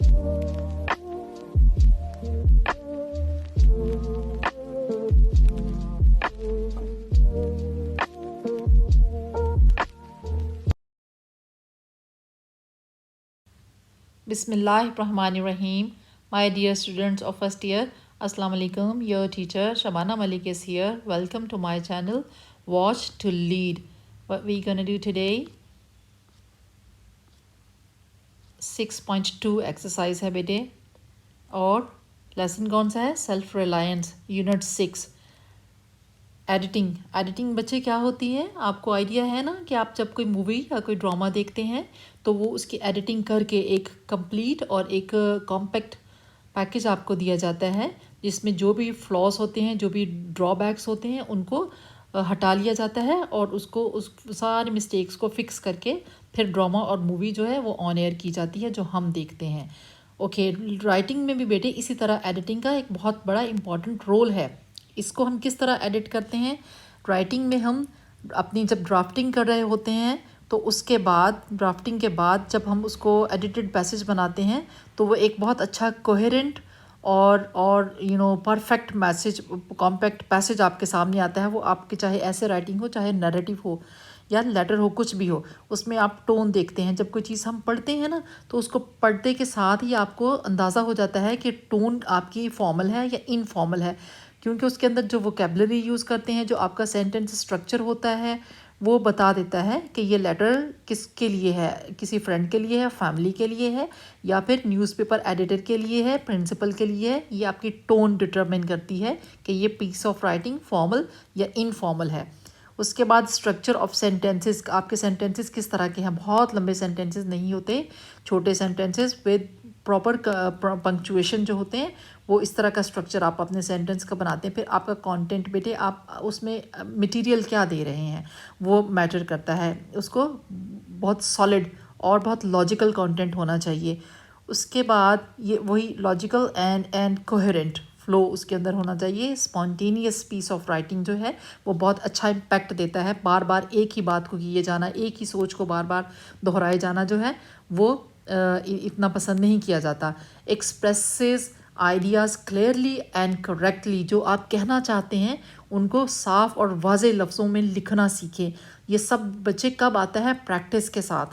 Bismillahirrahmanirrahim. My dear students of first year, Assalamu alaikum. Your teacher Shabana Malik is here. Welcome to my channel, Watch to Lead. What we're gonna do today, 6.2 exercise है बेटे, और lesson कौन सा है? Self reliance, unit 6। Editing बच्चे क्या होती है, आपको आइडिया है ना कि आप जब कोई मूवी या कोई ड्रामा देखते हैं तो वो उसकी एडिटिंग करके एक कंप्लीट और एक कॉम्पैक्ट पैकेज आपको दिया जाता है, जिसमें जो भी फ्लॉस होते हैं, जो भी ड्रॉबैक्स होते हैं, उनको हटा लिया जाता है और उसको उस सारे मिस्टेक्स को फिक्स करके फिर ड्रामा और मूवी जो है वो ऑन एयर की जाती है, जो हम देखते हैं। ओके, राइटिंग में भी बेटे इसी तरह एडिटिंग का एक बहुत बड़ा इम्पॉर्टेंट रोल है। इसको हम किस तरह एडिट करते हैं? राइटिंग में हम अपनी जब ड्राफ्टिंग कर रहे होते हैं तो उसके बाद, ड्राफ्टिंग के बाद जब हम उसको एडिटेड पैसेज बनाते हैं तो वो एक बहुत अच्छा कोहेरेंट और परफेक्ट मैसेज, कॉम्पैक्ट पैसेज आपके सामने आता है। वो आपके चाहे ऐसे राइटिंग हो, चाहे नैरेटिव हो या लेटर हो, कुछ भी हो, उसमें आप टोन देखते हैं। जब कोई चीज़ हम पढ़ते हैं ना तो उसको पढ़ते के साथ ही आपको अंदाज़ा हो जाता है कि टोन आपकी फॉर्मल है या इनफॉर्मल है, क्योंकि उसके अंदर जो वोकेबलरी यूज़ करते हैं, जो आपका सेंटेंस स्ट्रक्चर होता है, वो बता देता है कि ये लेटर किसके लिए है, किसी फ्रेंड के लिए है, फैमिली के लिए है, या फिर न्यूज़पेपर एडिटर के लिए है, प्रिंसिपल के लिए है। ये आपकी टोन डिटरमिन करती है कि ये पीस ऑफ राइटिंग फॉर्मल या इनफॉर्मल है। उसके बाद स्ट्रक्चर ऑफ सेंटेंसेस, आपके सेंटेंसेस किस तरह के हैं। बहुत लंबे सेंटेंसेस नहीं होते, छोटे सेंटेंसेस विद प्रॉपर पंक्चुएशन जो होते हैं, वो इस तरह का स्ट्रक्चर आप अपने सेंटेंस का बनाते हैं। फिर आपका कंटेंट बेटे, आप उसमें मटेरियल क्या दे रहे हैं वो मैटर करता है। उसको बहुत सॉलिड और बहुत लॉजिकल कंटेंट होना चाहिए। उसके बाद ये वही लॉजिकल एंड कोहेरेंट फ्लो उसके अंदर होना चाहिए। स्पॉन्टेनियस पीस ऑफ राइटिंग जो है वो बहुत अच्छा इम्पैक्ट देता है। बार बार एक ही बात को किए जाना, एक ही सोच को बार बार दोहराए जाना जो है वो इतना पसंद नहीं किया जाता। Expresses ideas clearly and correctly, जो आप कहना चाहते हैं उनको साफ और वाज़ेह लफ्ज़ों में लिखना सीखें। ये सब बच्चे कब आता है? प्रैक्टिस के साथ।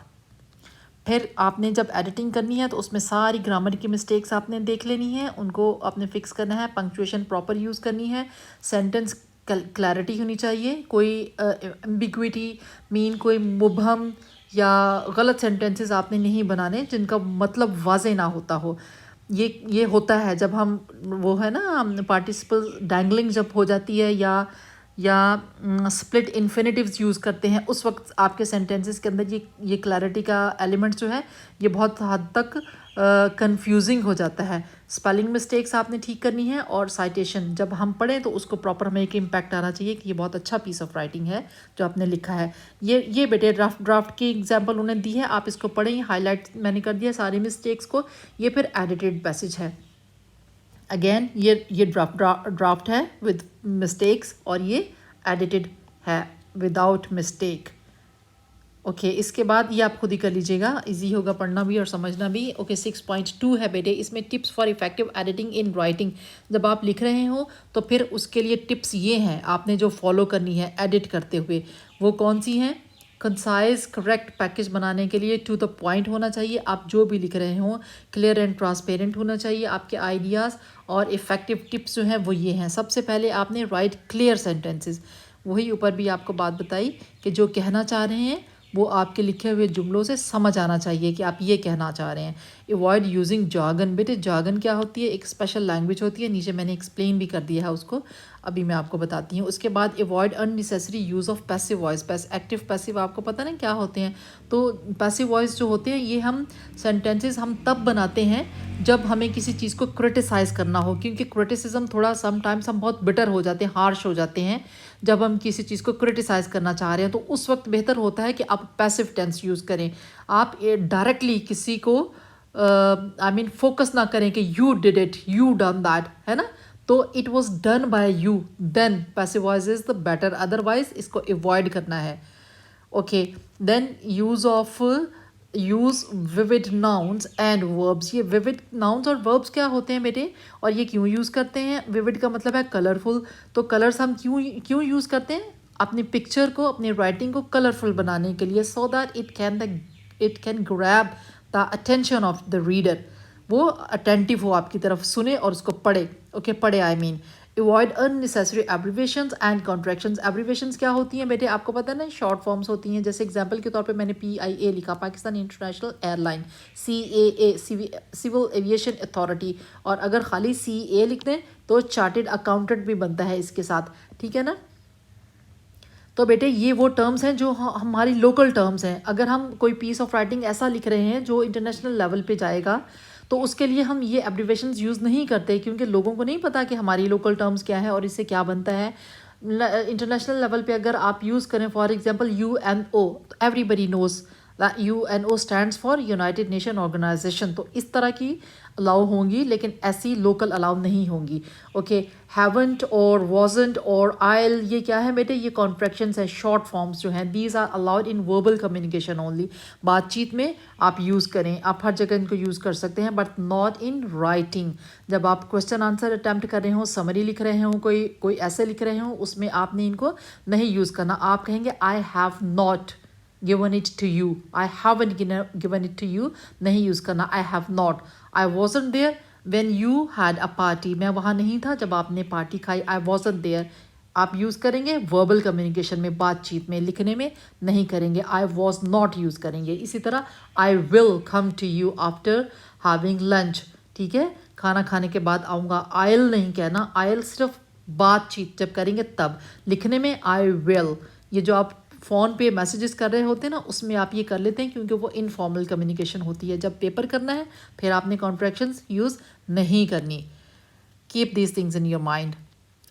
फिर आपने जब एडिटिंग करनी है तो उसमें सारी ग्रामर की मिस्टेक्स आपने देख लेनी है, उनको आपने फिक्स करना है। पंक्चुएशन प्रॉपर यूज़ करनी है। सेंटेंस क्लैरिटी होनी चाहिए, कोई एम्बिग्विटी मीन कोई मुबहम या गलत सेंटेंसेस आपने नहीं बनाने जिनका मतलब वाज़ेह ना होता हो। ये होता है जब हम, वो है ना, पार्टिसिपल डैंगलिंग जब हो जाती है या स्प्लिट इन्फिनेटिव्स यूज़ करते हैं, उस वक्त आपके सेंटेंसेस के अंदर ये क्लैरिटी का एलिमेंट जो है ये बहुत हद तक कंफ्यूजिंग हो जाता है। स्पेलिंग मिस्टेक्स आपने ठीक करनी है, और साइटेशन जब हम पढ़ें तो उसको प्रॉपर हमें एक इम्पैक्ट आना चाहिए कि ये बहुत अच्छा पीस ऑफ राइटिंग है जो आपने लिखा है। ये बेटे ड्राफ्ट की एग्जांपल उन्हें दी है, आप इसको पढ़ें। हाईलाइट मैंने कर दिया सारी मिस्टेक्स को। ये फिर एडिटेड पैसेज है। अगेन ये ड्राफ्ट है विद मिस्टेक्स, और ये एडिटेड है विदाउट मिस्टेक। ओके, इसके बाद ये आप खुद ही कर लीजिएगा, इजी होगा पढ़ना भी और समझना भी। ओके, 6.2 है बेटे, इसमें tips for effective editing in writing. जब आप लिख रहे हो तो फिर उसके लिए टिप्स ये हैं आपने जो फॉलो करनी है एडिट करते हुए। वो कौन सी हैं? कंसाइज करेक्ट पैकेज बनाने के लिए टू द पॉइंट होना चाहिए। आप जो भी लिख रहे हो क्लियर एंड ट्रांसपेरेंट होना चाहिए। आपके आइडियाज़ और इफ़ेक्टिव टिप्स जो हैं वो ये हैं। सबसे पहले आपने राइट क्लियर सेंटेंसेस, वही ऊपर भी आपको बात बताई कि जो कहना चाह रहे हैं वो आपके लिखे हुए जुमलों से समझ आना चाहिए कि आप ये कहना चाह रहे हैं। Avoid using jargon. बेटे जार्गन क्या होती है? एक स्पेशल लैंग्वेज होती है, नीचे मैंने एक्सप्लेन भी कर दिया है उसको, अभी मैं आपको बताती हूँ। उसके बाद avoid unnecessary use of passive voice. Active passive आपको पता ना क्या होते हैं? तो पैसिव वॉइस जो होते हैं ये हम सेंटेंसेस हम तब बनाते हैं जब हमें किसी चीज़ को क्रिटिसाइज़ करना हो, क्योंकि क्रिटिसिज्म थोड़ा समटाइम्स हम बहुत बिटर हो जाते हैं, हार्श हो जाते हैं जब हम किसी चीज़ को क्रिटिसाइज़ करना चाह रहे हैं। तो उस वक्त बेहतर होता है कि आप पैसिव टेंस यूज़ करें। आप डायरेक्टली किसी को फोकस ना करें कि you did it, you done that, है ना। तो it was done by you, then passive voice is the better, otherwise इसको अवॉइड करना है। Okay, then use of use vivid nouns and verbs. ये विविड नाउन्स और वर्ब्स क्या होते हैं बेटे, और ये क्यों यूज़ करते हैं? विविड का मतलब है कलरफुल। तो कलर्स हम क्यों यूज़ करते हैं? अपनी पिक्चर को, अपनी राइटिंग को कलरफुल बनाने के लिए, so that it can grab the attention of the reader. वो अटेंटिव हो, आपकी तरफ सुने और उसको पढ़े। ओके, पढ़े I mean. Avoid unnecessary abbreviations and contractions. Abbreviations क्या होती हैं बेटे, आपको पता है ना, शॉर्ट फॉर्म्स होती हैं। जैसे एग्जांपल के तौर पे मैंने PIA लिखा, Pakistan international airline, CAA civil aviation authority, और अगर खाली CA लिख दें तो चार्टेड अकाउंटेंट भी बनता है इसके साथ, ठीक है ना। तो बेटे ये वो टर्म्स हैं जो हमारी लोकल टर्म्स हैं। अगर हम कोई पीस ऑफ राइटिंग ऐसा लिख रहे हैं जो इंटरनेशनल लेवल पे जाएगा, तो उसके लिए हम ये एब्रीवेशंस यूज़ नहीं करते, क्योंकि लोगों को नहीं पता कि हमारी लोकल टर्म्स क्या है और इससे क्या बनता है। इंटरनेशनल लेवल पे अगर आप यूज़ करें, फॉर एग्जांपल UNO, तो everybody knows that UNO stands for united nation organisation. तो इस तरह की अलाउ होंगी, लेकिन ऐसी लोकल अलाउ नहीं होंगी। ओके, हैवंट और वॉजेंट और आयल, ये क्या है बेटे, ये कॉन्ट्रैक्शंस है, शॉर्ट फॉर्म्स जो हैं। These are allowed in verbal communication only. बातचीत में आप यूज़ करें, आप हर जगह इनको यूज़ कर सकते हैं, बट नॉट इन राइटिंग। जब आप क्वेश्चन आंसर अटैम्प्ट कर रहे हो, समरी लिख रहे हो, कोई ऐसे लिख रहे हो, उसमें आपने इनको नहीं यूज़ करना। आप कहेंगे I have not given it to you, I haven't given it to you, नहीं यूज़ करना I have not, I wasn't there when you had a party, मैं वहाँ नहीं था जब आपने पार्टी खाई, I wasn't there। आप यूज़ करेंगे वर्बल कम्युनिकेशन में, बातचीत में, लिखने में नहीं करेंगे, I was not यूज़ करेंगे। इसी तरह I will come to you after having lunch, ठीक है, खाना खाने के बाद आऊँगा। I'll नहीं कहना, I'll सिर्फ बातचीत जब करेंगे तब। लिखने में I will, ये जो आप फ़ोन पे मैसेजेस कर रहे होते हैं ना, उसमें आप ये कर लेते हैं, क्योंकि वो इनफॉर्मल कम्युनिकेशन होती है। जब पेपर करना है फिर आपने कॉन्ट्रैक्शंस यूज़ नहीं करनी। Keep these things in your mind.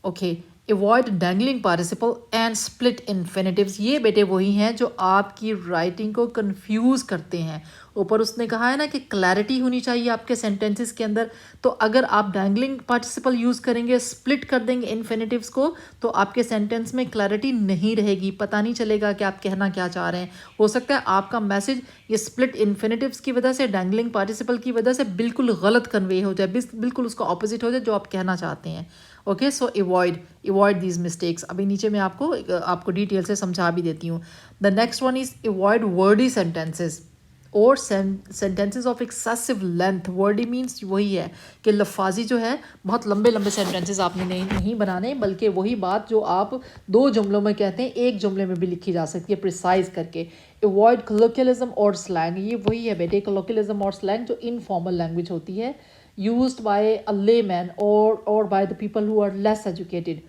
Okay, avoid dangling participle and split infinitives. ये बेटे वही हैं जो आपकी राइटिंग को कंफ्यूज करते हैं। ऊपर उसने कहा है ना कि क्लैरिटी होनी चाहिए आपके सेंटेंसेस के अंदर, तो अगर आप डैंगलिंग पार्टिसिपल यूज़ करेंगे, स्प्लिट कर देंगे इन्फिनेटिव्स को, तो आपके सेंटेंस में क्लैरिटी नहीं रहेगी, पता नहीं चलेगा कि आप कहना क्या चाह रहे हैं। हो सकता है आपका मैसेज ये स्प्लिट इन्फिनेटिव्स की वजह से, डैंगलिंग पार्टिसिपल की वजह से बिल्कुल गलत कन्वे हो जाए, बिल्कुल उसका ऑपोजिट हो जाए जो आप कहना चाहते हैं। Okay, so avoid these mistakes. अभी नीचे मैं आपको डिटेल से समझा भी देती हूँ। The next one is avoid wordy sentences और sentences of excessive length. Wordy means वही है कि लफाजी जो है, बहुत लंबे लंबे सेंटेंसेस आपने नहीं बनाने, बल्कि वही बात जो आप 2 जुमलों में कहते हैं, एक जुमले में भी लिखी जा सकती है प्रिसाइज करके। अवॉइड कलोकियलिज्म और स्लैंग, ये वही है बेटे, कलोकियलिज्म और स्लैंग जो इनफॉर्मल लैंग्वेज होती है, used by a layman or by the people who are less educated,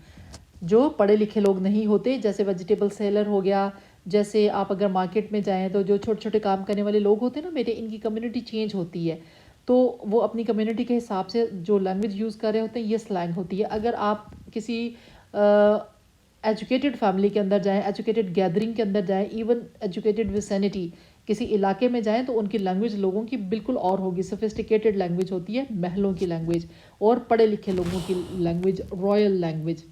जो पढ़े लिखे लोग नहीं होते। जैसे वेजिटेबल सेलर हो गया, जैसे आप अगर मार्केट में जाएं तो जो छोटे छोटे काम करने वाले लोग होते हैं ना बेटे, इनकी कम्युनिटी चेंज होती है, तो वो अपनी कम्युनिटी के हिसाब से जो लैंग्वेज यूज़ कर रहे होते हैं, ये स्लैंग होती है। अगर आप किसी एजुकेटेड फैमिली के अंदर जाएं, एजुकेटेड गैदरिंग के अंदर जाएं, इवन एजुकेटेड विसिनिटी, किसी इलाके में जाएं, तो उनकी लैंग्वेज लोगों की बिल्कुल और होगी, सोफिस्टिकेटेड लैंग्वेज होती है, महलों की लैंग्वेज, और पढ़े लिखे लोगों की लैंग्वेज रॉयल लैंग्वेज।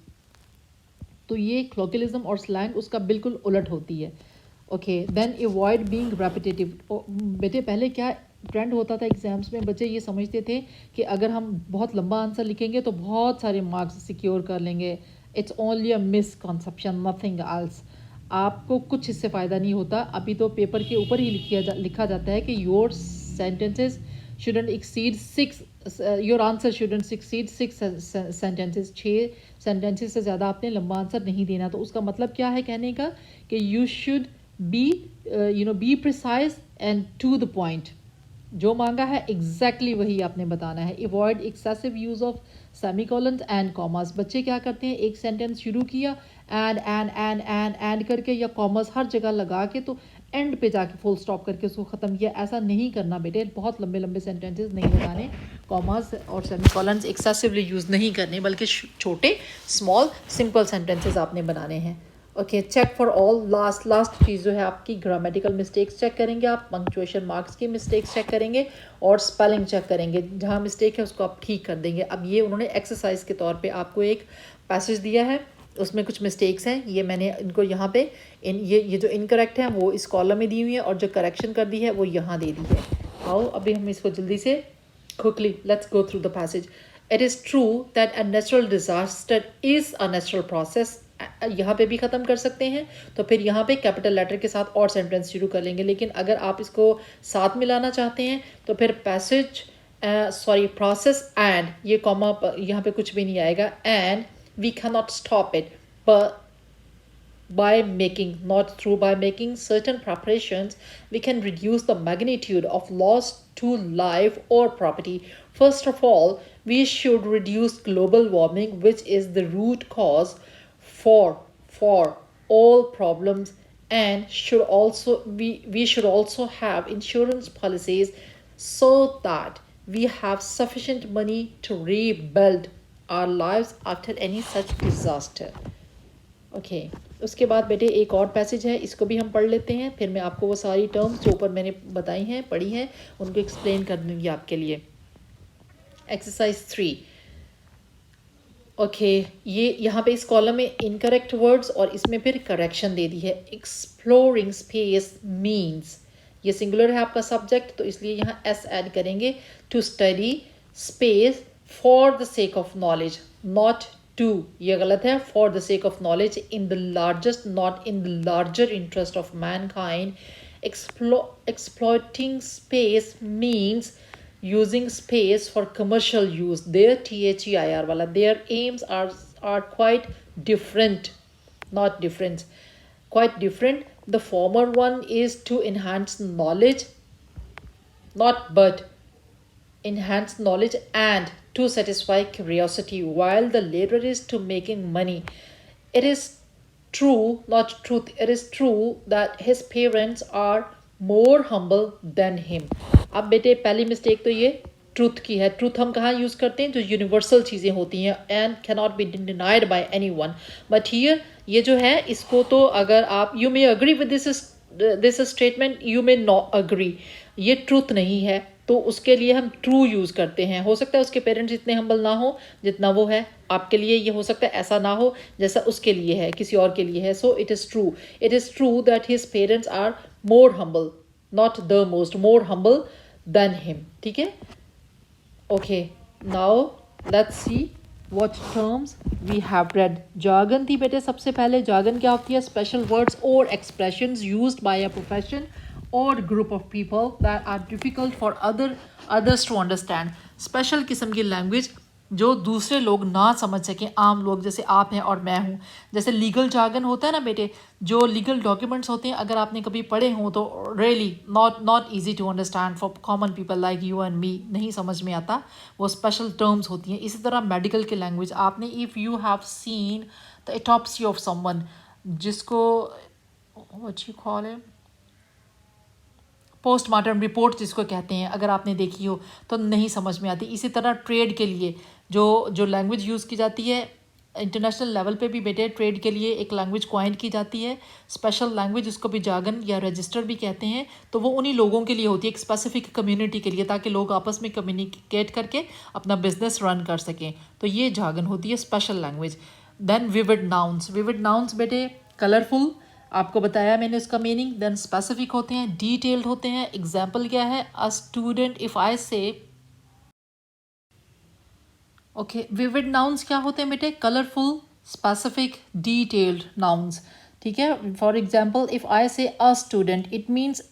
तो ये क्लोकियलिज्म और स्लैंग उसका बिल्कुल उलट होती है। Okay, then avoid being repetitive. बेटे पहले क्या ट्रेंड होता था एग्जाम्स में, बच्चे ये समझते थे कि अगर हम बहुत लंबा आंसर लिखेंगे तो बहुत सारे मार्क्स सिक्योर कर लेंगे। It's only a misconception, nothing else. आपको कुछ इससे फ़ायदा नहीं होता। अभी तो पेपर के ऊपर ही लिखा जाता है कि your sentences shouldn't exceed 6, your answer shouldn't exceed 6 sentences. 6 sentences से ज़्यादा आपने लंबा आंसर नहीं देना। तो उसका मतलब क्या है कहने का, कि you should be precise and to the point. जो मांगा है एग्जैक्टली वही आपने बताना है। Avoid excessive use of semicolons and commas. बच्चे क्या करते हैं, एक सेंटेंस शुरू किया एंड करके या कॉमर्स हर जगह लगा के, तो एंड पे जाके फुल स्टॉप करके उसको ख़त्म किया। ऐसा नहीं करना बेटे, बहुत लंबे लंबे सेंटेंसेस नहीं लगाने, कॉमर्स और सेमीकोलन्स एक्सेसिवली यूज़ नहीं करने, बल्कि छोटे स्मॉल सिंपल सेंटेंसेस आपने बनाने हैं। Okay, check for all. Last चीज़ जो है आपकी ग्रामेटिकल मिस्टेक्स चेक करेंगे आप, पंक्चुएशन मार्क्स की मिस्टेक्स चेक करेंगे, और स्पेलिंग चेक करेंगे। जहाँ मिस्टेक है उसको आप ठीक कर देंगे। अब ये उन्होंने एक्सरसाइज के तौर पे आपको एक पैसेज दिया है, उसमें कुछ मिस्टेक्स हैं, ये मैंने इनको यहाँ पे ये जो इनकरेक्ट है वो इस कॉलम में दी हुई है और जो करेक्शन कर दी है वो यहाँ दे दी है। आओ अभी हम इसको जल्दी से quickly let's go through the passage. It is true that a natural disaster is a natural process. यहाँ पे भी ख़त्म कर सकते हैं, तो फिर यहाँ पे कैपिटल लेटर के साथ और सेंटेंस शुरू कर लेंगे, लेकिन अगर आप इसको साथ मिलाना चाहते हैं तो फिर पैसेज प्रोसेस एंड ये कॉमा यहाँ पे कुछ भी नहीं आएगा, and we can not stop it by making certain preparations, we can reduce the magnitude of loss to life or property. First of all, we should reduce global warming, which is the root cause for all problems, and we should also have insurance policies so that we have sufficient money to rebuild our lives after any such disaster. Okay उसके बाद बेटे एक और passage है, इसको भी हम पढ़ लेते हैं, फिर मैं आपको वो सारी टर्म्स जो ऊपर मैंने बताई हैं पढ़ी हैं उनको एक्सप्लेन कर दूँगी आपके लिए। एक्सरसाइज 3। ओके ये यहाँ पे इस कॉलम में इनकरेक्ट वर्ड्स और इसमें फिर करेक्शन दे दी है। एक्सप्लोरिंग स्पेस मीन्स, ये सिंगुलर है आपका सब्जेक्ट तो इसलिए यहाँ एस ऐड करेंगे, to study space for the sake of knowledge, not to, ये गलत है, for the sake of knowledge in the largest, not in the larger interest of mankind. Exploiting space means using space for commercial use. Their THEIR wala, their aims are quite different, not different, quite different. The former one is to enhance knowledge, not but enhance knowledge and to satisfy curiosity, while the latter is to making money. It is true, not truth, it is true that his parents are more humble than him. अब बेटे पहली mistake तो ये truth की है। Truth हम कहाँ use करते हैं, जो यूनिवर्सल चीज़ें होती हैं, and can not be denied bye anyone, but here ये जो है इसको तो अगर आप you may agree with this statement, you may not agree, ये ट्रूथ नहीं है तो उसके लिए हम ट्रू यूज़ करते हैं। हो सकता है उसके पेरेंट्स इतने हम्बल ना हो जितना वो है, आपके लिए ये हो सकता है ऐसा ना हो जैसा उसके लिए है, किसी और के लिए है। So it is true that his parents are more humble, not the most, more humble than him. ठीक है, okay now let's see what terms we have read. Jargon थी बेटे सबसे पहले। जार्गन क्या होती है, स्पेशल वर्ड्स और expressions used by a profession or group of people that are difficult for others to understand. Special किस्म की लैंग्वेज जो दूसरे लोग ना समझ सकें, आम लोग जैसे आप हैं और मैं हूँ। जैसे लीगल जार्गन होता है ना बेटे, जो लीगल डॉक्यूमेंट्स होते हैं अगर आपने कभी पढ़े हों तो really not easy to understand for common people like you and me, नहीं समझ में आता, वो स्पेशल टर्म्स होती हैं। इसी तरह मेडिकल की लैंग्वेज आपने, if you have seen the autopsy of someone, जिसको what you call it, postmortem report जिसको कहते हैं, अगर आपने देखी हो तो नहीं समझ में आती। इसी तरह ट्रेड के लिए जो लैंग्वेज यूज़ की जाती है इंटरनेशनल लेवल पे भी बेटे, ट्रेड के लिए एक लैंग्वेज क्वाइन की जाती है, स्पेशल लैंग्वेज, उसको भी जार्गन या रजिस्टर भी कहते हैं। तो वो उन्हीं लोगों के लिए होती है, एक स्पेसिफिक कम्युनिटी के लिए, ताकि लोग आपस में कम्युनिकेट करके अपना बिजनेस रन कर सकें। तो ये जार्गन होती है special language. Then vivid nouns. Vivid nouns बेटे कलरफुल, आपको बताया मैंने उसका मीनिंग। देन स्पेसिफिक होते हैं, डिटेल्ड होते हैं। एग्जाम्पल क्या है, अ स्टूडेंट, इफ़ आई से, ओके विविड नाउन्स क्या होते हैं बेटे, कलरफुल, स्पेसिफिक, डिटेल्ड नाउन्स। ठीक है, फॉर एग्जाम्पल इफ़ आई से a student, it means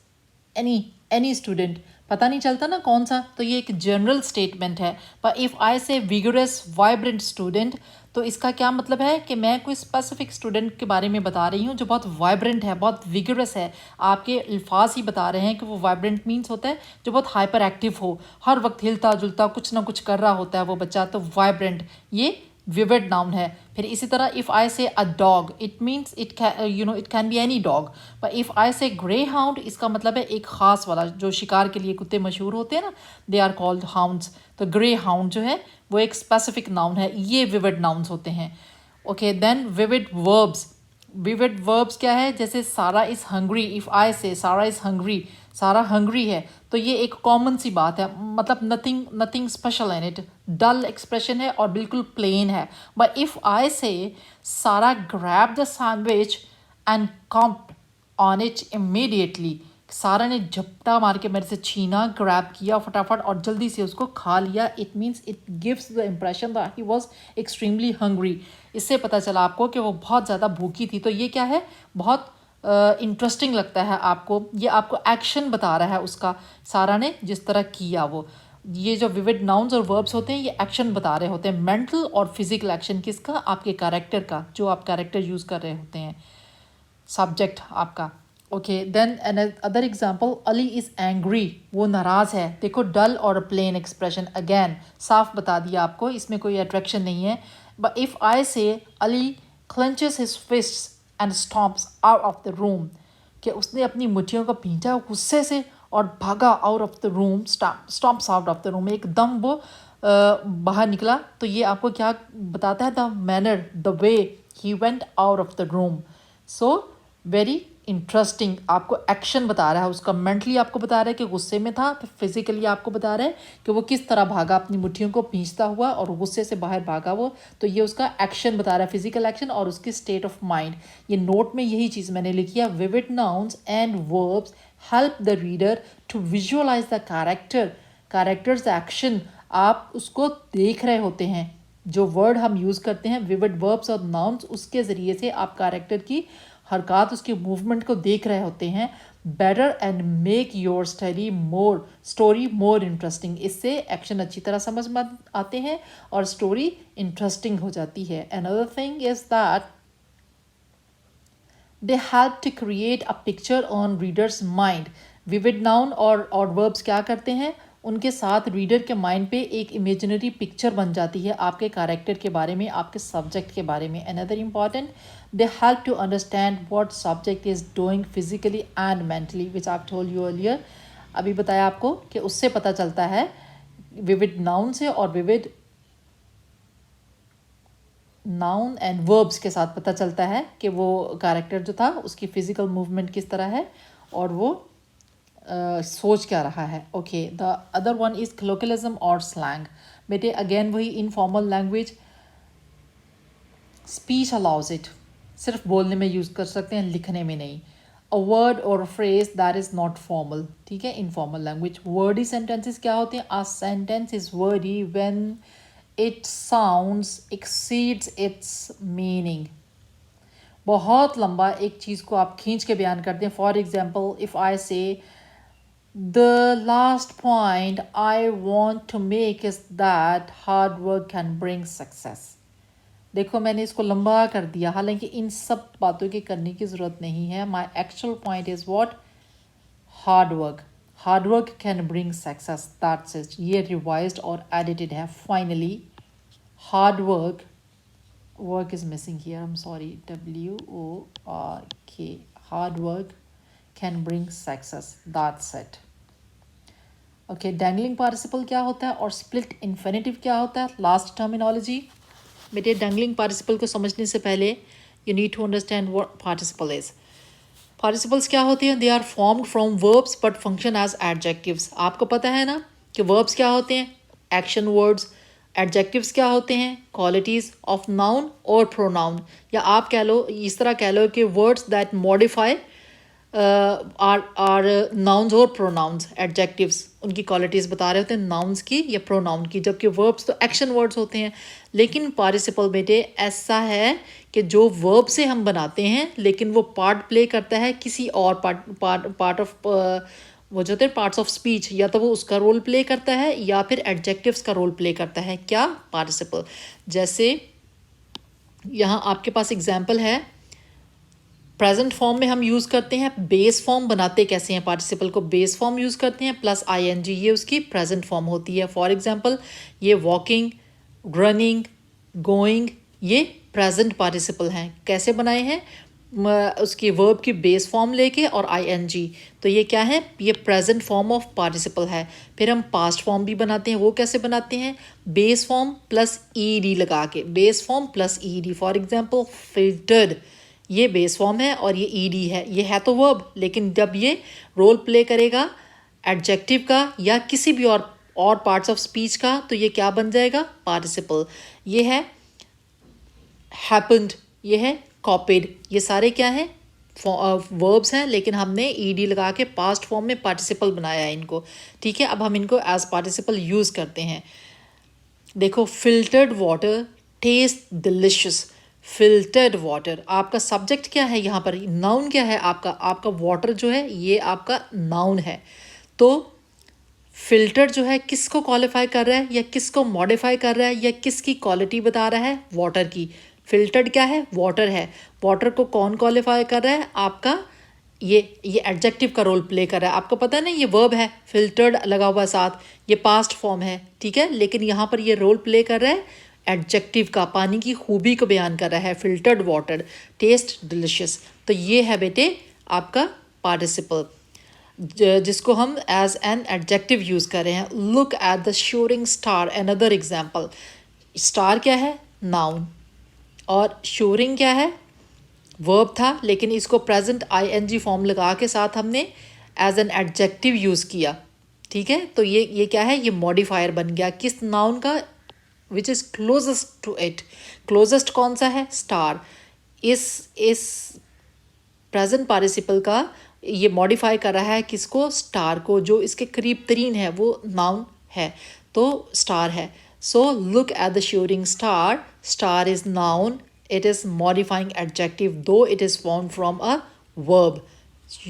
any student, पता नहीं चलता ना कौन सा, तो ये एक जनरल स्टेटमेंट है। पर इफ़ आई से विगरस वाइब्रेंट स्टूडेंट, तो इसका क्या मतलब है कि मैं कोई स्पेसिफिक स्टूडेंट के बारे में बता रही हूँ जो बहुत वाइब्रेंट है, बहुत विगरस है। आपके अल्फाज ही बता रहे हैं कि वो वाइब्रेंट मीन्स होता है जो बहुत हाइपर एक्टिव हो, हर वक्त हिलता जुलता कुछ ना कुछ कर रहा होता है वो बच्चा, तो वाइब्रेंट ये विविड नाउन है। फिर इसी तरह इफ़ आई से a dog, it means it can be any dog. पर इफ़ आई से ग्रे हाउंड, इसका मतलब है एक ख़ास वाला, जो शिकार के लिए कुत्ते मशहूर होते हैं ना, दे आर कॉल्ड हाउंड्स। तो ग्रे हाउंड जो है वो एक स्पेसिफिक नाउन है, ये विविड नाउन्स होते हैं। Okay then vivid verbs. Vivid verbs क्या है, जैसे सारा इज़ हंग्री, इफ़ आई से सारा इज़ हंग्री, सारा हंग्री है, तो ये एक कॉमन सी बात है, मतलब nothing nothing special in it, dull expression है और बिल्कुल प्लेन है. बट इफ़ आई से सारा grab the sandwich and comp on it immediately, सारा ने झपटा मार के मेरे से छीना, ग्रैब किया फटाफट और जल्दी से उसको खा लिया. It means it gives the impression that he was extremely hungry. इससे पता चला आपको कि वो बहुत ज़्यादा भूखी थी. तो ये क्या है, बहुत इंटरेस्टिंग लगता है आपको. ये आपको एक्शन बता रहा है उसका, सारा ने जिस तरह किया वो. ये जो विविड नाउन्स और वर्ब्स होते हैं ये एक्शन बता रहे होते हैं, मेंटल और फिजिकल एक्शन. किसका, आपके कैरेक्टर का, जो आप कैरेक्टर यूज़ कर रहे होते हैं, सब्जेक्ट आपका. Okay, then other example, Ali is angry, वो नाराज़ है. देखो डल और प्लेन एक्सप्रेशन, अगेन साफ बता दिया आपको, इसमें कोई अट्रैक्शन नहीं है. But if I say Ali clenches his fists and stomps out of the room, कि उसने अपनी मुट्ठियों को पीटा गुस्से से और भागा out of the room, stomps out of the room, एकदम वो बाहर निकला. तो ये आपको क्या बताता है, the manner, the way he went out of the room. So very interesting, आपको एक्शन बता रहा है उसका. मेंटली आपको बता रहा है कि गुस्से में था, फिर फिजिकली आपको बता रहा है कि वो किस तरह भागा, अपनी मुट्ठियों को पींचता हुआ और गुस्से से बाहर भागा वो. तो ये उसका एक्शन बता रहा है, फिजिकल एक्शन और उसकी स्टेट ऑफ माइंड. ये नोट में यही चीज़ मैंने लिखी है. Vivid nouns and verbs help the reader to visualise the characters action. आप उसको देख रहे होते हैं. जो वर्ड हम यूज़ करते हैं विविड वर्ब्स और नाउन्स, उसके ज़रिए से आप कैरेक्टर की हरकत, उसके मूवमेंट को देख रहे होते हैं. Better and make your story more interesting. इससे एक्शन अच्छी तरह समझ में आते हैं और स्टोरी इंटरेस्टिंग हो जाती है. Another thing is that they help to create a picture on readers mind. Vivid noun और वर्ब्स क्या करते हैं, उनके साथ रीडर के माइंड पे एक इमेजिनरी पिक्चर बन जाती है आपके कैरेक्टर के बारे में, आपके सब्जेक्ट के बारे में. Another important, they help to understand what subject is doing physically and mentally, which I told you earlier. अभी बताया आपको कि उससे पता चलता है विविड नाउन से और विविड नाउन एंड वर्ब्स के साथ पता चलता है कि वो कैरेक्टर जो था उसकी फिजिकल मूवमेंट किस तरह है और वो सोच क्या रहा है. Okay, the other one is colloquialism और स्लैंग. बेटे अगेन वही informal language, speech allows it, सिर्फ बोलने में यूज़ कर सकते हैं, लिखने में नहीं. अ वर्ड और a phrase that is not formal, ठीक है, इनफॉर्मल लैंग्वेज. वर्डी सेंटेंसेस क्या होते हैं, a sentence is Verde when it sounds exceeds its meaning. बहुत लंबा एक चीज़ को आप खींच के बयान करते हैं. फॉर एग्जाम्पल, इफ़ आई से the last point I want to make is that hard work can bring success. देखो मैंने इसको लंबा कर दिया, हालांकि इन सब बातों की करने की ज़रूरत नहीं है. My actual point is what? Hard work. Hard work can bring success. That's it. ये revised और edited है. Finally, hard work is missing here. I'm sorry. WORK. Hard work can bring success. That's it. Okay, dangling participle क्या होता है और split infinitive क्या होता है, लास्ट टर्मिनोलॉजी. बेटे डैंगलिंग पार्टिसिपल को समझने से पहले you need to understand what participle is. Participles क्या होती हैं, they are formed from verbs but function as adjectives. आपको पता है ना कि वर्ब्स क्या होते हैं, एक्शन वर्ड्स. एडजेक्टिव्स क्या होते हैं, क्वालिटीज़ ऑफ नाउन और प्रोनाउन. या आप कह लो, इस तरह कह लो कि words that modify are nouns और प्रोनाउंस. एडजेक्टिव्स उनकी क्वालिटीज़ बता रहे होते हैं नाउन्स की या प्रोनाउन की, जबकि वर्ब्स तो एक्शन वर्ड्स होते हैं. लेकिन पार्टिसिपल बेटे ऐसा है कि जो वर्ब से हम बनाते हैं लेकिन वो पार्ट प्ले करता है किसी और पार्ट ऑफ वो जो होते हैं पार्ट्स ऑफ स्पीच, या तो वो उसका रोल प्ले करता है या फिर एडजेक्टिव्स का रोल प्ले करता है. क्या, पार्टिसिपल. जैसे यहाँ आपके पास एग्जाम्पल है, प्रेजेंट फॉर्म में हम यूज़ करते हैं. बेस फॉर्म बनाते कैसे हैं, पार्टिसिपल को बेस फॉर्म यूज़ करते हैं प्लस ING, ये उसकी प्रेजेंट फॉर्म होती है. फॉर एग्जांपल ये वॉकिंग, रनिंग, गोइंग, ये प्रेजेंट पार्टिसिपल हैं. कैसे बनाए हैं, उसकी वर्ब की बेस फॉर्म लेके और ING. तो ये क्या है, ये प्रेजेंट फॉर्म ऑफ पार्टिसिपल है. फिर हम पास्ट फॉर्म भी बनाते हैं. वो कैसे बनाते हैं, बेस फॉर्म प्लस ED लगा के, base form plus ED. For example filtered, ये बेस फॉर्म है और ये ईडी है, ये है तो वर्ब, लेकिन जब ये रोल प्ले करेगा एडजेक्टिव का या किसी भी और पार्ट्स ऑफ स्पीच का, तो ये क्या बन जाएगा, पार्टिसिपल। ये है हैपेंड, ये है कॉपीड, ये सारे क्या हैं, वर्ब्स हैं, लेकिन हमने ईडी लगा के पास्ट फॉर्म में पार्टिसिपल बनाया है इनको। ठीक है, अब हम इनको एज पार्टिसिपल यूज़ करते हैं। देखो, filtered water taste delicious. Filtered water, आपका सब्जेक्ट क्या है यहाँ पर, नाउन क्या है आपका वाटर जो है ये आपका नाउन है। तो फिल्टर जो है किसको क्वालिफाई कर रहा है या किसको मॉडिफाई कर रहा है या किसकी क्वालिटी बता रहा है, वाटर की। फिल्टर्ड क्या है, वाटर है। वाटर को कौन क्वालिफाई कर रहा है, आपका ये एडजेक्टिव का रोल प्ले कर रहा है। आपको पता है ना, ये वर्ब है, फिल्टर्ड लगा हुआ साथ, ये पास्ट फॉर्म है, ठीक है, लेकिन यहाँ पर ये रोल प्ले कर रहा है एडजेक्टिव का, पानी की खूबी को बयान कर रहा है। फिल्टर्ड वाटर टेस्ट डिलिशियस, तो ये है बेटे आपका पार्टिसिपल, जिसको हम एज एन एडजेक्टिव यूज़ कर रहे हैं। Look at the shooting star, another example. Star क्या है, नाउन, और शूटिंग क्या है, वर्ब था, लेकिन इसको प्रेजेंट आईएनजी फॉर्म लगा के साथ हमने एज एन एडजेक्टिव यूज़ किया। ठीक है, तो ये क्या है, ये मॉडिफायर बन गया किस नाउन का, which is closest to it. Closest कौन सा है, स्टार। इस प्रेजेंट पार्टिसिपल का ये मॉडिफाई कर रहा है किसको, स्टार को, जो इसके करीब तरीन है वो नाउन है, तो स्टार है। So look at the shooting star, star is noun, it is modifying adjective though it is formed from a verb.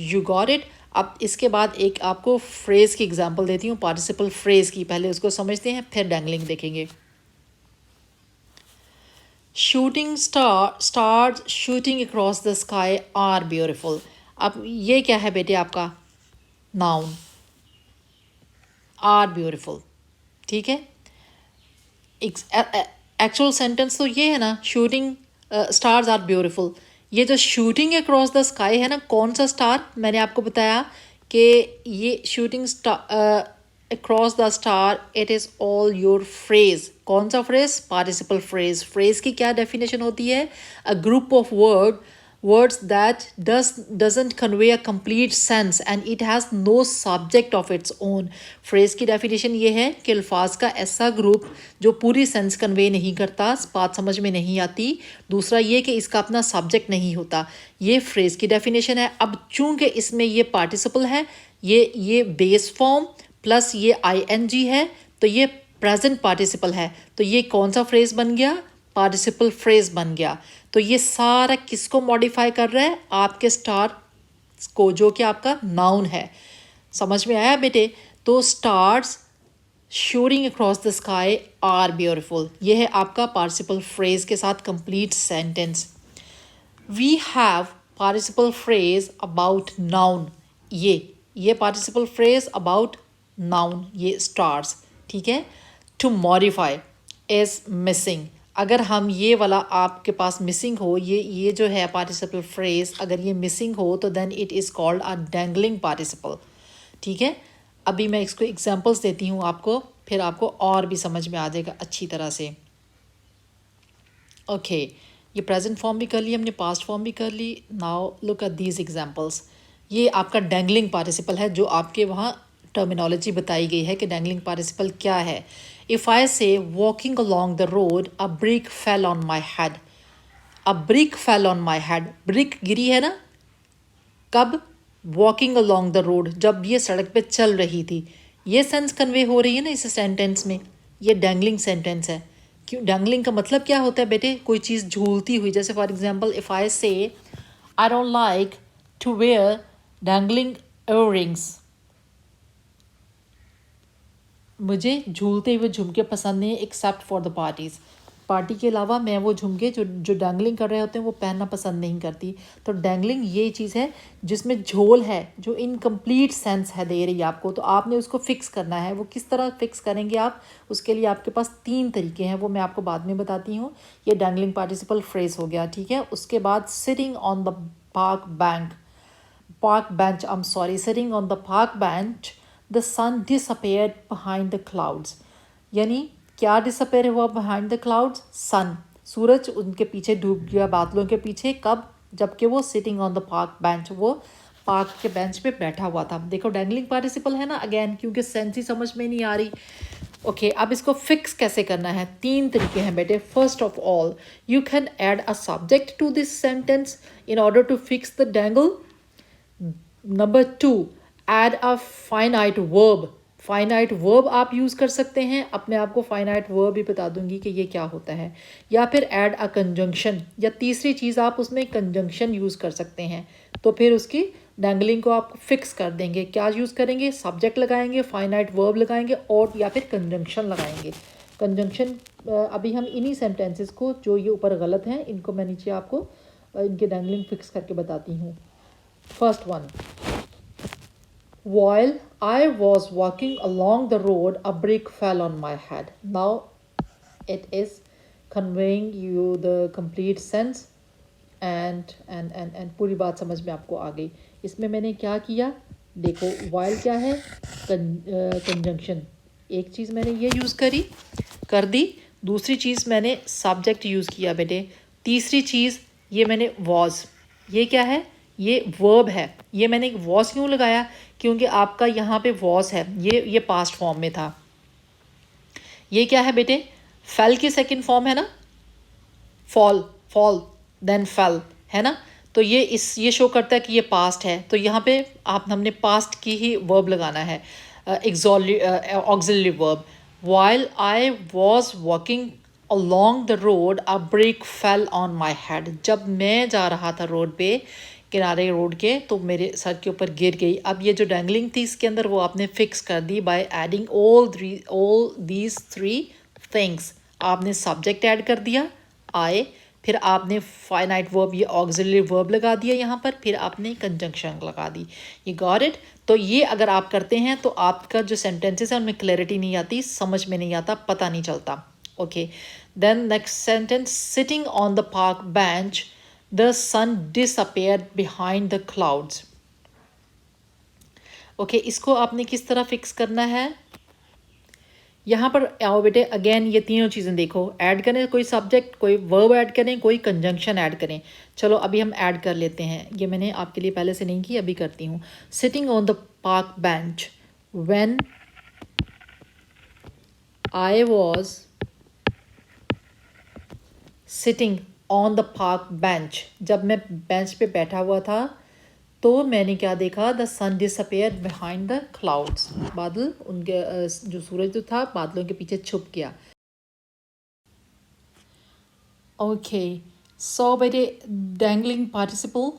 You got it? अब इसके बाद एक आपको फ्रेज की एग्जांपल देती हूँ, पार्टिसिपल फ्रेज की। पहले उसको समझते हैं फिर डैंगलिंग देखेंगे। Shooting stars shooting across the sky are beautiful. अब ये क्या है बेटे, आपका नाउन, आर ब्यूटिफुल। ठीक है, एक्चुअल सेंटेंस तो ये है ना, शूटिंग स्टार्स आर ब्यूटिफुल। ये जो शूटिंग अक्रॉस द स्काई है ना, कौन सा स्टार, मैंने आपको बताया कि ये shooting star across the star, it is all your phrase. कौन सा फ्रेज, पार्टिसिपल फ्रेज। फ्रेज की क्या डेफिनेशन होती है, a group of words that doesn't convey a complete sense and it has no subject of its own. Phrase की definition ये है कि अल्फाज का ऐसा ग्रुप जो पूरी सेंस कन्वे नहीं करता, बात समझ में नहीं आती। दूसरा ये कि इसका अपना सब्जेक्ट नहीं होता। ये फ्रेज की डेफिनेशन है। अब चूंकि इसमें ये पार्टिसिपल है, ये बेस फॉर्म प्लस ये आईएनजी है, तो ये प्रेजेंट पार्टिसिपल है, तो ये कौन सा फ्रेज बन गया, पार्टिसिपल फ्रेज बन गया। तो ये सारा किसको मॉडिफाई कर रहा है, आपके स्टार को, जो कि आपका नाउन है। समझ में आया बेटे? तो stars shooting across the sky are beautiful, ये है आपका पार्टिसिपल फ्रेज के साथ complete sentence. We have participle phrase about noun, ये पार्टिसिपल फ्रेज अबाउट नाउन, ये स्टार्स। ठीक है, टू मॉडिफाई इज मिसिंग। अगर हम ये वाला आपके पास मिसिंग हो, ये जो है पार्टिसिपल फ्रेज, अगर ये मिसिंग हो तो then it is called a dangling participle. ठीक है, अभी मैं इसको एग्जांपल्स देती हूँ आपको, फिर आपको और भी समझ में आ जाएगा अच्छी तरह से। ओके, ये प्रेजेंट फॉर्म भी कर ली हमने, पास्ट फॉर्म भी कर ली। Now look at these examples. ये आपका डैंगलिंग पार्टिसिपल है, जो आपके वहाँ टर्मिनोलॉजी बताई गई है कि डैंगलिंग पार्टिसिपल क्या है। If I say walking along the road a brick fell on my head, a brick fell on my head, brick गिरी है ना, कब, वॉकिंग अलॉन्ग द रोड, जब ये सड़क पे चल रही थी। ये सेंस कन्वे हो रही है ना इस सेंटेंस में, ये डैंगलिंग सेंटेंस है। क्यों, डैंगलिंग का मतलब क्या होता है बेटे, कोई चीज़ झूलती हुई। जैसे for example if I say I don't like to wear dangling earrings, मुझे झूलते हुए झुमके पसंद नहीं except for the parties, party के अलावा मैं वो झुमके जो डैंगलिंग कर रहे होते हैं वो पहनना पसंद नहीं करती। तो डैंगलिंग ये चीज़ है जिसमें झोल है, जो इनकम्प्लीट सेंस है दे रही है आपको, तो आपने उसको फिक्स करना है। वो किस तरह फिक्स करेंगे आप, उसके लिए आपके पास 3 तरीके हैं, वो मैं आपको बाद में बताती हूँ। ये डैंगलिंग पार्टिसिपल फ्रेज हो गया। ठीक है, उसके बाद sitting on the park bench, I am sorry, sitting on the park bench the sun disappeared behind the clouds. यानी क्या डिसअपेयर हुआ बिहाइंड द क्लाउड्स, सन, सूरज उनके पीछे डूब गया, बादलों के पीछे, कब, जबकि वो sitting on the park bench, वो पार्क के बेंच पे बैठा हुआ था। देखो डैंगलिंग पार्टिसिपल है ना, अगेन क्योंकि सेंस ही समझ में नहीं आ रही। ओके अब इसको फिक्स कैसे करना है, 3 तरीके हैं बेटे। First of all you can add a subject to this sentence in order to fix the dangle. Number 2, add a finite verb. Finite verb आप यूज़ कर सकते हैं, अपने आप को फाइनाइट वर्ब भी बता दूंगी कि ये क्या होता है। या फिर ऐड अ कंजंक्शन, या तीसरी चीज़ आप उसमें कंजंक्शन यूज़ कर सकते हैं। तो फिर उसकी डैंगलिंग को आप फिक्स कर देंगे। क्या यूज़ करेंगे, सब्जेक्ट लगाएंगे, फाइनाइट वर्ब लगाएंगे और या फिर कंजंक्शन लगाएंगे। कंजंक्शन अभी हम इन्हीं सेंटेंसेस को जो ये ऊपर गलत हैं इनको मैं नीचे आपको इनके डैंगलिंग फिक्स करके बताती हूँ। First one, while I was walking along the road, a brick fell on my head. Now it is conveying you the complete sense and पूरी बात समझ में आपको आ गई। इसमें मैंने क्या किया, देखो while क्या है, कंजंक्शन। एक चीज़ मैंने ये यूज़ कर दी, दूसरी चीज़ मैंने सब्जेक्ट यूज़ किया बेटे, तीसरी चीज़ ये मैंने was, ये क्या है, ये वर्ब है। ये मैंने वॉस क्यों लगाया, क्योंकि आपका यहाँ पे वॉस है, ये पास्ट फॉर्म में था। ये क्या है बेटे, फेल की सेकंड फॉर्म है ना, फॉल देन फेल, है ना। तो ये शो करता है कि ये पास्ट है, तो यहाँ पे हमने पास्ट की ही वर्ब लगाना है, auxiliary verb. While I was walking along the road a brick fell on my head। जब मैं जा रहा था रोड पे, किनारे रोड के, तो मेरे सर के ऊपर गिर गई। अब ये जो डैंगलिंग थी इसके अंदर वो आपने फिक्स कर दी by adding all these 3 things. आपने सब्जेक्ट ऐड कर दिया आए, फिर आपने फाइनाइट वर्ब ये ऑक्सिलरी वर्ब लगा दिया यहाँ पर, फिर आपने कंजंक्शन लगा दी। ये गॉट इट। तो ये अगर आप करते हैं तो आपका जो सेंटेंसेस है उनमें क्लैरिटी नहीं आती, समझ में नहीं आता, पता नहीं चलता। Okay then next sentence, sitting on the park bench the sun disappeared behind the clouds। Okay इसको आपने किस तरह फिक्स करना है, यहाँ पर आओ बेटे। अगेन ये तीनों चीज़ें देखो, ऐड करें, कोई सब्जेक्ट, कोई वर्ब ऐड करें, कोई कंजंक्शन ऐड करें। चलो अभी हम ऐड कर लेते हैं, ये मैंने आपके लिए पहले से नहीं की, अभी करती हूँ। Sitting on the park bench, when I was sitting on the park bench, जब मैं बेंच पे बैठा हुआ था तो मैंने क्या देखा, the sun disappear behind the clouds. बादल उनके जो सूरज जो था बादलों के पीछे छुप गया। ओके सो बेटे dangling participle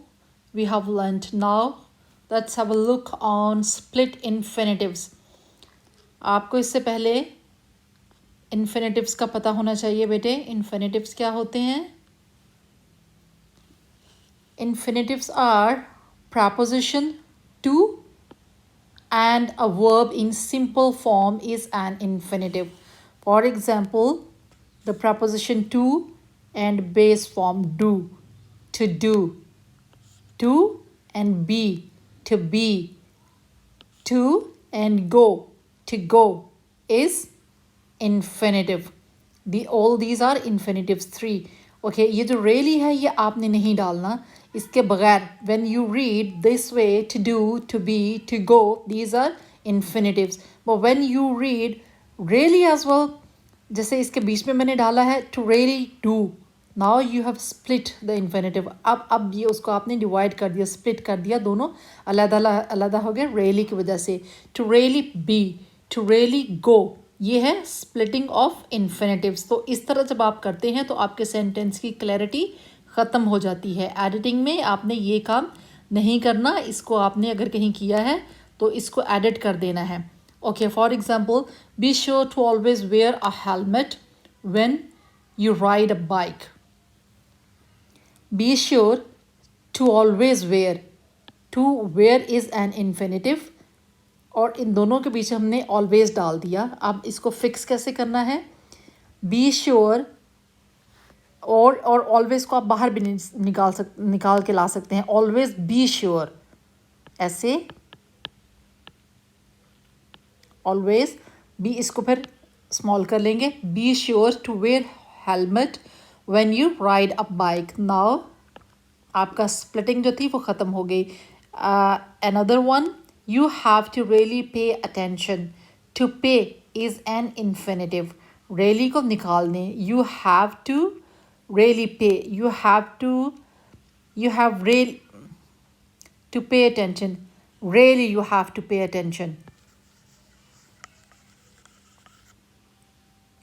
we have learned. Now let's have a look on split infinitives. आपको इससे पहले इन्फिनेटिव्स का पता होना चाहिए बेटे। इन्फिनेटिव्स क्या होते हैं, infinitives are preposition to and a verb in simple form is an infinitive. For example, the preposition to and base form do, to do, to and be, to be, to and go, to go is infinitive. All these are infinitives 3. Okay, ये जो really है ये आपने नहीं डालना, इसके बगैर when you read this way, to do, to be, to go, these are infinitives. But when you read really as well, जैसे इसके बीच में मैंने डाला है to really do, now you have split the infinitive। अब ये उसको आपने डिवाइड कर दिया, स्प्लिट कर दिया, दोनों अलग हो गए really की वजह से। to really be, to really go, ये है स्प्लिटिंग ऑफ इन्फिनेटिव्स। तो इस तरह जब आप करते हैं तो आपके सेंटेंस की क्लैरिटी ख़त्म हो जाती है। एडिटिंग में आपने ये काम नहीं करना, इसको आपने अगर कहीं किया है तो इसको एडिट कर देना है। Okay for example, be sure to always wear a helmet when you ride a bike. Be sure to always wear, to wear is an infinitive और इन दोनों के बीच हमने ऑलवेज डाल दिया। अब इसको फिक्स कैसे करना है, बी श्योर और ऑलवेज को आप बाहर भी निकाल के ला सकते हैं। ऑलवेज बी श्योर, ऐसे ऑलवेज बी, इसको फिर स्मॉल कर लेंगे, be sure to wear helmet when you ride a bike. Now आपका स्प्लिटिंग जो थी वो ख़त्म हो गई. Another one, you have to really pay attention. To pay is an infinitive. Really को निकाल दें. You have to really pay. You have really to pay attention. Really you have to pay attention.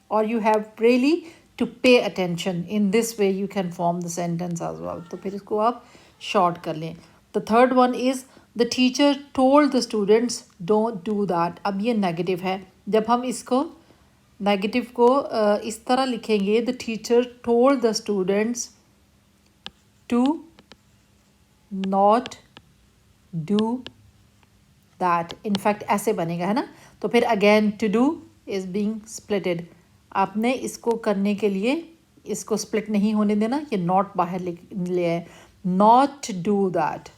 Or you have really to pay attention. In this way you can form the sentence as well. तो फिर इसको आप short कर लें. The third one is the teacher told the students don't do that. अब ये negative है. जब हम इसको negative को इस तरह लिखेंगे, the teacher told the students to not do that. In fact ऐसे बनेगा, है ना. तो फिर again to do is being splitted. आपने इसको करने के लिए इसको स्प्लिट नहीं होने देना. ये नॉट बाहर ले आए. Not do that.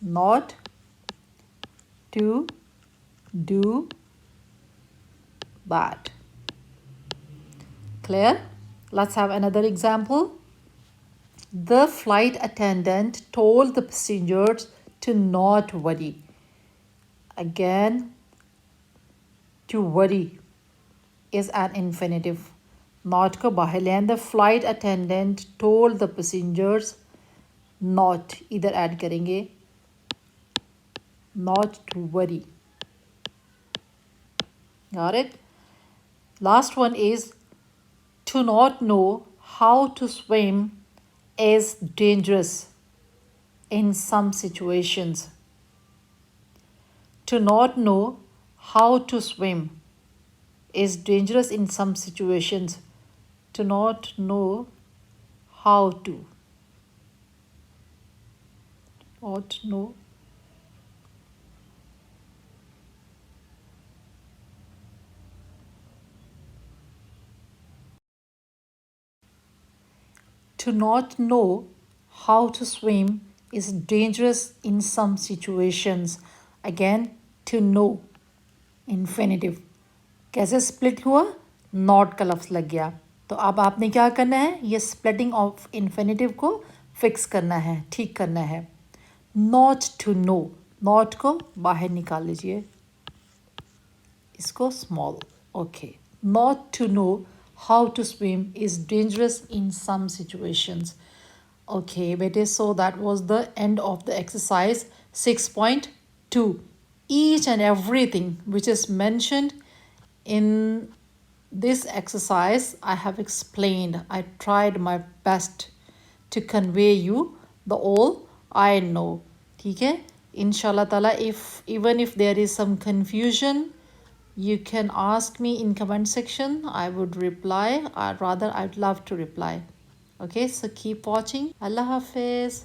Not to do that. Clear? Let's have another example. The flight attendant told the passengers to not worry. Again, to worry is an infinitive. Not को बाहर ले. And the flight attendant told the passengers not. इधर add करेंगे not to worry. Got it? Last one is to not know how to swim is dangerous in some situations. To not know how to swim is dangerous in some situations. To not know how to. Ought know. To not know how to swim is dangerous in some situations. Again, to know. Infinitive. कैसे split हुआ? Not का लफ्ज़ लग गया. तो अब आपने क्या करना है? ये स्प्लिटिंग ऑफ इन्फिनेटिव को फिक्स करना है, ठीक करना है. Not to no. नॉट को बाहर निकाल लीजिए, इसको small. Okay. Not to know how to swim is dangerous in some situations. Okay, बेटे, so that was the end of the exercise 6.2. Each and everything which is mentioned in this exercise I have explained. I tried my best to convey you the all I know. ठीक है. Inshallah ta'ala, even if there is some confusion, you can ask me in comment section. I would reply, or rather I'd love to reply. Okay, so keep watching. Allah Hafiz.